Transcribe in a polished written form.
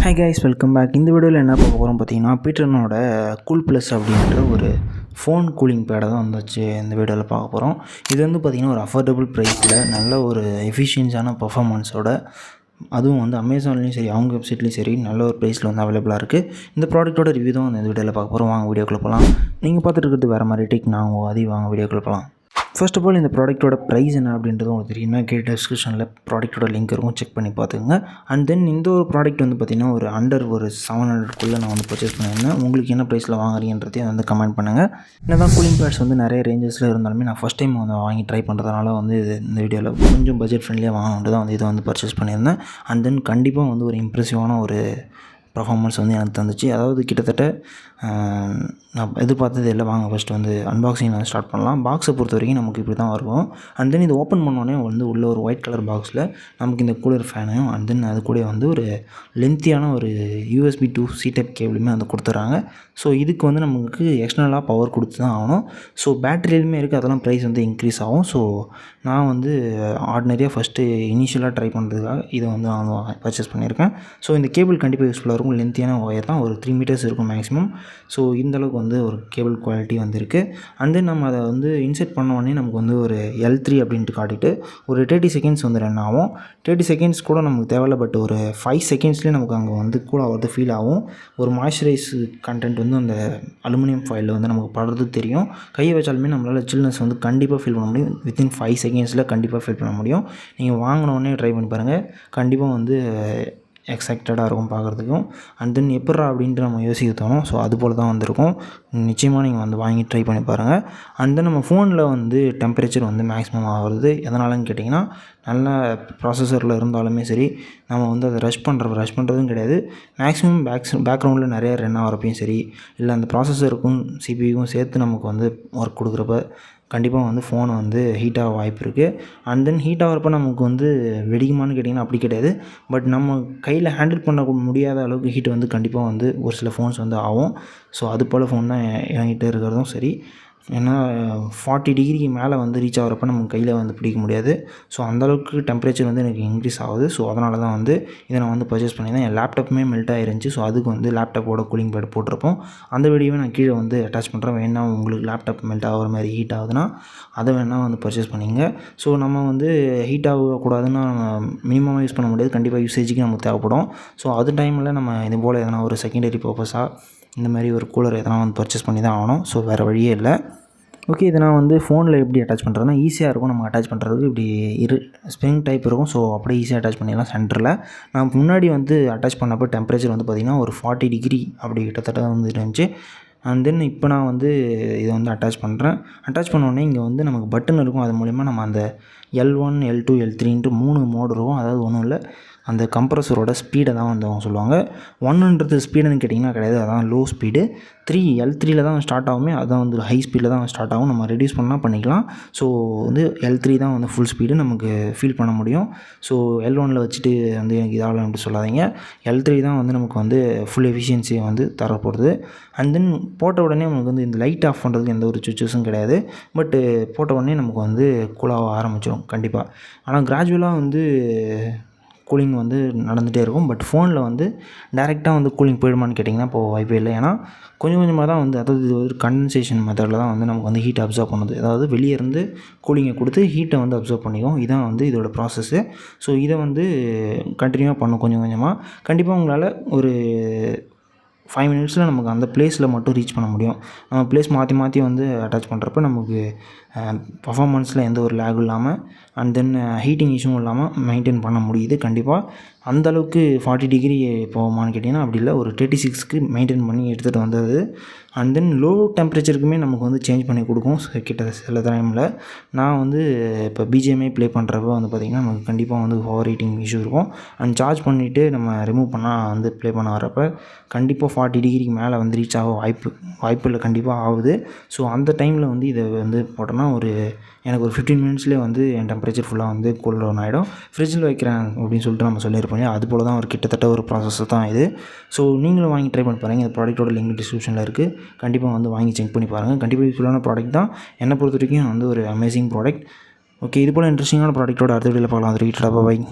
Hi guys, welcome back. இந்த வீடியோவில் என்ன பார்க்க போகிறோம் பார்த்தீங்கன்னா, பீட்டர்னோட கூல் ப்ளஸ் அப்படின்ற ஒரு ஃபோன் கூலிங் பேடை தான் வந்துச்சு இந்த வீடியோவில் பார்க்க போகிறோம். இது வந்து பார்த்திங்கன்னா ஒரு அஃபோர்டபுள் ப்ரைஸில் நல்ல ஒரு எஃபிஷியன்ஸான பர்ஃபார்மன்ஸோட, அதுவும் வந்து அமேசான்லேயும் சரி அவங்க வெப்சைட்லேயும் சரி நல்ல ஒரு ப்ரைஸில் வந்து அவைலபிளாக இருக்குது. இந்த ப்ராடக்ட்டோட ரிவ்யூ தான் இந்த வீடியோவில் பார்க்க போகிறோம். வாங்க வீடியோக்குள்ளே போகலாம். நீங்கள் பார்த்துட்டு இருக்கிறது வேறு மாதிரி டெக், நான் அதையும் வாங்க வீடியோக்குள்ளே போகலாம். ஃபர்ஸ்ட் ஆஃப் ஆல் இந்த ப்ராடக்ட்டோட ப்ரைஸ் என்ன அப்படின்றது உங்களுக்கு தெரியுமா? கீழே டிஸ்கிரிப்ஷனில் ப்ராடக்ட்டோட லிங்க் இருக்கும், செக் பண்ணி பார்த்துங்க. அண்ட் தென் இந்த ஒரு ப்ராடக்ட் வந்து பார்த்திங்கன்னா ஒரு அண்டர் ஒரு 700 நான் வந்து பர்ச்சேஸ் பண்ணியிருந்தேன். உங்களுக்கு என்ன ப்ரைஸில் வாங்குறீங்கன்றதையும் வந்து கமெண்ட் பண்ணுங்கள். என்ன தான் கூலிங் பேட்ஸ் வந்து நிறைய ரேஞ்சஸில் இருந்தாலுமே நான் ஃபஸ்ட் டைம் வந்து வாங்கி ட்ரை பண்ணுறதுனால வந்து இந்த வீடியோவில் கொஞ்சம் பட்ஜெட் ஃப்ரெண்ட்லியாக வாங்கணுன்ட்டு தான் வந்து இதை வந்து பர்ச்சேஸ் பண்ணியிருந்தேன். அண்ட் தென் கண்டிப்பாக வந்து ஒரு இம்ப்ரெசிவான ஒரு பர்ஃபார்மன்ஸ் வந்து எனக்கு தந்துச்சு. அதாவது கிட்டத்தட்ட நான் எதிர்பார்த்தது இல்லை. வாங்க ஃபஸ்ட்டு வந்து அன்பாக்சிங் வந்து ஸ்டார்ட் பண்ணலாம். பாக்ஸை பொறுத்த வரைக்கும் நமக்கு இப்படி தான் இருக்கும். அண்ட் தென் இது ஓப்பன் பண்ணோடனே வந்து உள்ள ஒரு ஒயிட் கலர் பாக்ஸில் நமக்கு இந்த கூலர் ஃபேனையும் அண்ட் தென் அது கூட வந்து ஒரு லென்த்தியான ஒரு USB to C டைப் கேபிளுமே வந்து கொடுத்துட்றாங்க. ஸோ இதுக்கு வந்து நமக்கு எக்ஸ்டர்னலாக பவர் கொடுத்து தான் ஆகணும். ஸோ பேட்டரியிலுமே இருக்குது, அதெல்லாம் ப்ரைஸ் வந்து இன்க்ரீஸ் ஆகும். ஸோ நான் வந்து ஆர்டினரியாக ஃபஸ்ட்டு இனிஷியலாக ட்ரை பண்ணுறதுக்காக இதை வந்து நான் பர்ச்சேஸ் பண்ணியிருக்கேன். ஸோ இந்த கேபிள் கண்டிப்பாக யூஸ்ஃபுல்லாக இருக்கும். லென்த்தியான ஒயர் தான், ஒரு 3 மீட்டர்ஸ் இருக்கும் மேக்ஸிமம். ஸோ இந்தளவுக்கு வந்து ஒரு கேபிள் குவாலிட்டி வந்துருக்கு. அண்ட் தென் நம்ம அதை வந்து இன்செர்ட் பண்ண உடனே நமக்கு வந்து ஒரு L3 அப்படின்ட்டு காட்டிட்டு ஒரு 30 செகண்ட்ஸ் வந்து ரன் ஆகும். 30 செகண்ட்ஸ் கூட நமக்கு தேவையில்ல, பட் ஒரு 5 செகண்ட்ஸ்லேயே நமக்கு அங்கே வந்து கூல் ஆகிறது ஃபீல் ஆகும். ஒரு மாய்ஸ்சரைஸ் கண்டென்ட் வந்து அந்த அலுமினியம் ஃபாயிலில் வந்து நமக்கு படுறது தெரியும். கையை வச்சாலுமே நம்மளால் சில்னஸ் வந்து கண்டிப்பாக ஃபீல் பண்ண முடியும். வித்தின் 5 செகண்ட்ஸில் கண்டிப்பாக ஃபீல் பண்ண முடியும். நீங்கள் வாங்கினோடனே ட்ரை பண்ணி பாருங்கள், கண்டிப்பாக வந்து எக்ஸைட்டடாக இருக்கும் பார்க்குறதுக்கும். அண்ட் தென் எப்பட்றா அப்படின்ட்டு நம்ம யோசிக்க தோணும். ஸோ அது போல் தான் வந்திருக்கும். நிச்சயமாக நீங்கள் வந்து வாங்கி ட்ரை பண்ணி பாருங்கள். அண்ட் தென் நம்ம ஃபோனில் வந்து டெம்பரேச்சர் வந்து மேக்ஸிமம் ஆகிறது எதனாலன்னு கேட்டிங்கன்னா, நல்ல ப்ராசஸரில் இருந்தாலுமே சரி, நம்ம வந்து அதை ரஷ் பண்ணுறதும் கிடையாது. மேக்ஸிமம் பேக்ரவுண்டில் நிறைய ரன் ஆகிறப்பையும் சரி, இல்லை அந்த ப்ராசஸருக்கும் CPUக்கும் சேர்த்து நமக்கு வந்து ஒர்க் கொடுக்குறப்ப கண்டிப்பாக வந்து ஃபோன் வந்து ஹீட்டாக வாய்ப்பு இருக்குது. அண்ட் தென் ஹீட் ஆகிறப்ப நமக்கு வந்து வெடிக்குமான்னு கேட்டிங்கன்னா அப்படி கிடையாது. பட் நம்ம கையில் ஹேண்டில் பண்ண முடியாத அளவுக்கு ஹீட் வந்து கண்டிப்பாக வந்து ஒரு சில ஃபோன்ஸ் வந்து ஆகும். ஸோ அது போல் ஃபோன் தான் என்கிட்ட இருக்கிறதும் சரி. ஏன்னா 40 டிகிரிக்கு மேலே வந்து ரீச் ஆகிறப்ப நம்ம கையில் வந்து பிடிக்க முடியாது. ஸோ அந்தளவுக்கு டெம்பரேச்சர் வந்து எனக்கு இன்க்ரீஸ் ஆகுது. ஸோ அதனால தான் வந்து இதை நான் வந்து பர்ச்சேஸ் பண்ணியிருந்தேன். என் லேப்டாப்புமே மெல்ட் ஆகிருந்துச்சி. ஸோ அதுக்கு வந்து லேப்டாப்போட கூலிங் பேட் போட்டிருப்போம். அந்த வீடியோவை நான் கீழே வந்து அட்டாச் பண்ணுறேன். வேணா உங்களுக்கு லேப்டாப் மெல்ட் ஆகிற மாதிரி ஹீட் ஆகுதுன்னா அதை வேணால் வந்து பர்ச்சேஸ் பண்ணிங்க. ஸோ நம்ம வந்து ஹீட் ஆகக்கூடாதுன்னா மினிமமாக யூஸ் பண்ண முடியாது. கண்டிப்பாக யூசேஜுக்கு நமக்கு தேவைப்படும். ஸோ அது டைமில் நம்ம இது போல் எதனா ஒரு செகண்டரி பர்பஸாக இந்த மாதிரி ஒரு கூலர் எதனா வந்து பர்ச்சேஸ் பண்ணி தான் ஆகணும். ஸோ வேறு வழியே இல்லை. ஓகே, இதை நான் வந்து ஃபோனில் எப்படி அட்டாச் பண்ணுறதுனா ஈஸியாக இருக்கும். நம்ம அட்டாச் பண்ணுறதுக்கு இப்படி ஸ்ப்ரிங் டைப் இருக்கும். ஸோ அப்படியே ஈஸியாக அட்டாச் பண்ணிடலாம் சென்டரில். நான் முன்னாடி வந்து அட்டாச் பண்ணப்போ டெம்பரேச்சர் வந்து பார்த்திங்கன்னா ஒரு 40 டிகிரி அப்படி கிட்டத்தட்ட வந்து இருந்துச்சு. அண்ட் தென் இப்போ நான் வந்து இதை வந்து அட்டாச் பண்ணுறேன். அட்டாச் பண்ணோடனே இங்கே வந்து நமக்கு பட்டன் இருக்கும். அது மூலிமா நம்ம அந்த L1, L2, L3ன்ட்டு 3 மோடு இருக்கும். அதாவது ஒன்றும் இல்லை, அந்த கம்ப்ரஸரோட ஸ்பீடை தான் வந்து அவங்க சொல்லுவாங்க. 1ன்றது ஸ்பீடுன்னு கேட்டிங்கன்னா கிடையாது, அதான் லோ ஸ்பீடு. L3ல தான் ஸ்டார்ட் ஆகுமே, அதுதான் வந்து ஹை ஸ்பீடில் தான் ஸ்டார்ட் ஆகும். நம்ம ரெடியூஸ் பண்ணால் பண்ணிக்கலாம். ஸோ வந்து L3 தான் வந்து ஃபுல் ஸ்பீடு நமக்கு ஃபீல் பண்ண முடியும். ஸோ L1ல் வச்சுட்டு வந்து எனக்கு இதாகலாம் அப்படி சொல்லாதீங்க. L3 தான் வந்து நமக்கு வந்து ஃபுல் எஃபிஷியன்சியை வந்து தரப்போகிறது. அண்ட் தென் போட்ட உடனே நமக்கு வந்து இந்த லைட் ஆஃப் பண்ணுறதுக்கு எந்த ஒரு சுவிட்சஸும் கிடையாது. பட்டு போட்ட உடனே நமக்கு வந்து கூலாக ஆரம்பிச்சிடும் கண்டிப்பாக. ஆனால் கிராஜுவலாக வந்து கூலிங் வந்து நடந்துகிட்டே இருக்கும். பட் ஃபோனில் வந்து டைரெக்டாக வந்து கூலிங் போயிடுமான்னு கேட்டிங்கன்னா இப்போது வாய்ப்பே இல்லை. ஏன்னா கொஞ்சம் கொஞ்சமாக தான் வந்து, அதாவது இது ஒரு கண்டென்சேஷன் மெத்தடில் தான் வந்து நமக்கு வந்து ஹீட் அப்சர்வ் பண்ணுது. அதாவது வெளியே இருந்து கூலிங்கை கொடுத்து ஹீட்டை வந்து அப்சர்வ் பண்ணிக்கும். இதான் வந்து இதோட ப்ராசஸ்ஸு. ஸோ இதை வந்து கண்டினியூவாக பண்ணும் கொஞ்சம் கொஞ்சமாக. கண்டிப்பாக உங்களால் ஒரு 5 மினிட்ஸில் நமக்கு அந்த ப்ளேஸில் மட்டும் ரீச் பண்ண முடியும். நம்ம ப்ளேஸ் மாற்றி மாற்றி வந்து அட்டாச் பண்ணுறப்ப நமக்கு பர்ஃபார்மன்ஸில் எந்த ஒரு லேகும் இல்லாமல் அண்ட் தென் ஹீட்டிங் இஷ்யூவும் இல்லாமல் மெயின்டைன் பண்ண முடியுது. கண்டிப்பாக அந்தளவுக்கு 40 டிகிரி போகுமான்னு கேட்டிங்கன்னா அப்படி இல்லை, ஒரு 36க்கு மெயின்டைன் பண்ணி எடுத்துகிட்டு வந்தது. அண்ட் தென் லோ டெம்பரேச்சருக்குமே நமக்கு வந்து சேஞ்ச் பண்ணி கொடுக்கும் கிட்ட சில டைமில். நான் வந்து இப்போ BGMI ப்ளே பண்ணுறப்ப வந்து பார்த்திங்கன்னா நமக்கு கண்டிப்பாக வந்து ஓவர் ஹீட்டிங் இஷ்யூ இருக்கும். அண்ட் சார்ஜ் பண்ணிவிட்டு நம்ம ரிமூவ் பண்ணால் வந்து ப்ளே பண்ண வரப்போ கண்டிப்பாக 40 டிகிரிக்கு மேலே வந்து ரீச் ஆக வாய்ப்பு இல்லை, கண்டிப்பாக ஆகுது. ஸோ அந்த டைமில் வந்து இதை வந்து போட்டோன்னா எனக்கு ஒரு 15 மினிட்ஸ்லேயே வந்து என் டெம்பரேச்சர் ஃபுல்லாக வந்து கூல் டவுன் ஆகிடும். ஃப்ரிட்ஜில் வைக்கிறேன் அப்படின்னு சொல்லிட்டு நம்ம சொல்லியிருப்போம் இல்லையா, அது போல் தான் ஒரு கிட்டத்தட்ட ஒரு ப்ராசஸ் தான் இது. ஸோ நீங்களும் வாங்கி ட்ரை பண்ணி பாருங்கள். இந்த ப்ராடக்ட்டோட லிங்க் டிஸ்கிரிப்ஷனில் இருக்குது. கண்டிப்பாக வந்து வாங்கி செக் பண்ணி பாருங்கள். கண்டிப்பாக யூஸ்ஃபுல்லான ப்ராடக்ட் தான். என்னை பொறுத்த வரைக்கும் வந்து ஒரு அமேசிங் ப்ராடக்ட். ஓகே, இது போல் இன்ட்ரெஸ்டிங்கான ப்ராடக்ட்டோட அடுத்த வீடியோவில் பார்க்கலாம். அது ரீட்டடாக பாய்.